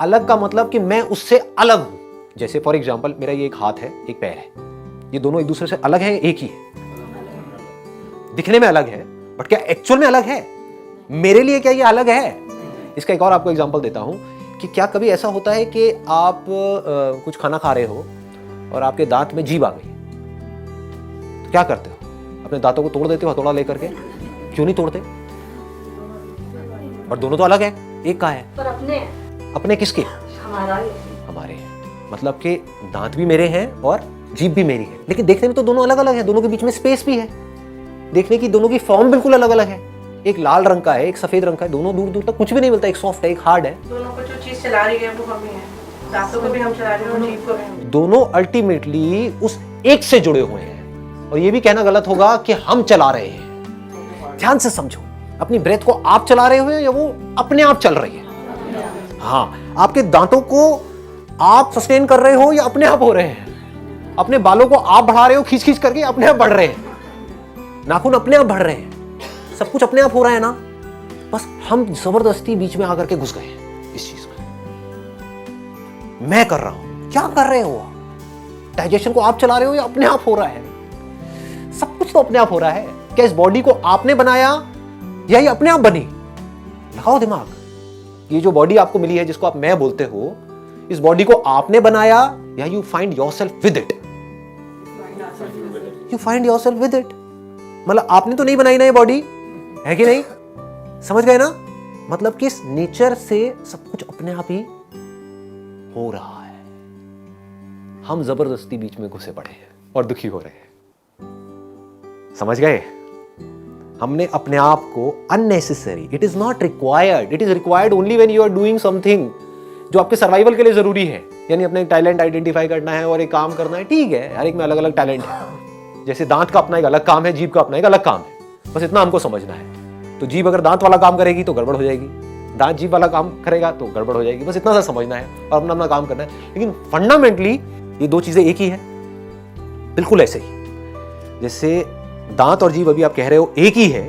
अलग का मतलब कि मैं उससे अलग हूं। जैसे फॉर एग्जाम्पल मेरा ये एक हाथ है, एक पैर है, ये दोनों एक दूसरे से अलग है, एक ही है, दिखने में अलग है, बट क्या एक्चुअल में अलग है? मेरे लिए क्या ये अलग है? इसका एक और आपको एग्जांपल देता हूं कि क्या कभी ऐसा होता है कि आप कुछ खाना खा रहे हो और आपके दांत में जीभ आ गई, तो क्या करते हो? अपने दांतों को तोड़ देते हो हथौड़ा लेकर के? क्यों नहीं तोड़ते? और दोनों तो अलग है, एक का है पर अपने किसके? हमारे। मतलब कि दांत भी मेरे हैं और जीभ भी मेरी है, लेकिन देखने में तो दोनों अलग अलग है, दोनों के बीच में स्पेस भी है, देखने की दोनों की फॉर्म बिल्कुल अलग अलग है। एक लाल रंग का है, एक सफेद रंग का है, दोनों दूर दूर तक कुछ भी नहीं मिलता, एक सॉफ्ट है, एक हार्ड है। दोनों को जो चीज चला रही है वो हम ही है, दांतों को भी हम चला रहे हैं और जीभ को भी हम। दोनों अल्टीमेटली उस एक से जुड़े हुए हैं। और ये भी कहना गलत होगा कि हम चला रहे हैं। ध्यान से समझो, अपनी ब्रेथ को आप चला रहे हो या वो अपने आप चल रही है? हाँ, आपके दांतों को आप सस्टेन कर रहे हो या अपने आप हो रहे हैं? अपने बालों को आप बढ़ा रहे हो खींच खींच करके, अपने आप बढ़ रहे हैं। नाखून अपने आप बढ़ रहे हैं, सब कुछ अपने आप हो रहा है ना। बस हम जबरदस्ती बीच में आकर के घुस गए हैं इस चीज में। मैं कर रहा हूं, क्या कर रहे हो? डाइजेशन को आप चला रहे हो या अपने आप हो रहा है? सब कुछ तो अपने आप हो रहा है। क्या इस बॉडी को आपने बनाया या ये अपने आप बनी? लगाओ दिमाग। ये जो बॉडी आपको मिली है, जिसको आप मैं बोलते हो, इस बॉडी को आपने बनाया या you find yourself with it? You find yourself with it. मतलब आपने तो नहीं बनाई ना ये बॉडी, है कि नहीं? समझ गए ना? मतलब कि इस नेचर से सब कुछ अपने आप ही हो रहा है। हम जबरदस्ती बीच में घुसे पड़े हैं और दुखी हो रहे हैं। समझ गए? हमने अपने आप को unnecessary, it is not required, it is required only when you are doing something जो आपके सर्वाइवल के लिए जरूरी है। यानी अपने टैलेंट आइडेंटिफाई करना है और एक काम करना है, ठीक है, हर एक में अलग अलग टैलेंट है। जैसे दांत का अपना एक अलग काम है, जीभ का अपना एक अलग काम है, बस इतना हमको समझना है। तो जीभ अगर दांत वाला काम करेगी तो गड़बड़ हो जाएगी, दांत जीभ वाला काम करेगा तो गड़बड़ हो जाएगी। बस इतना सा समझना है और अपना अपना काम करना है। लेकिन फंडामेंटली ये दो चीजें एक ही है, बिल्कुल ऐसे ही जैसे दांत और जीभ अभी आप कह रहे हो एक ही है,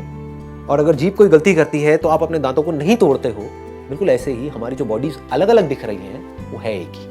और अगर जीभ कोई गलती करती है तो आप अपने दांतों को नहीं तोड़ते हो, बिल्कुल ऐसे ही हमारी जो बॉडीज अलग अलग दिख रही हैं वो है एक ही।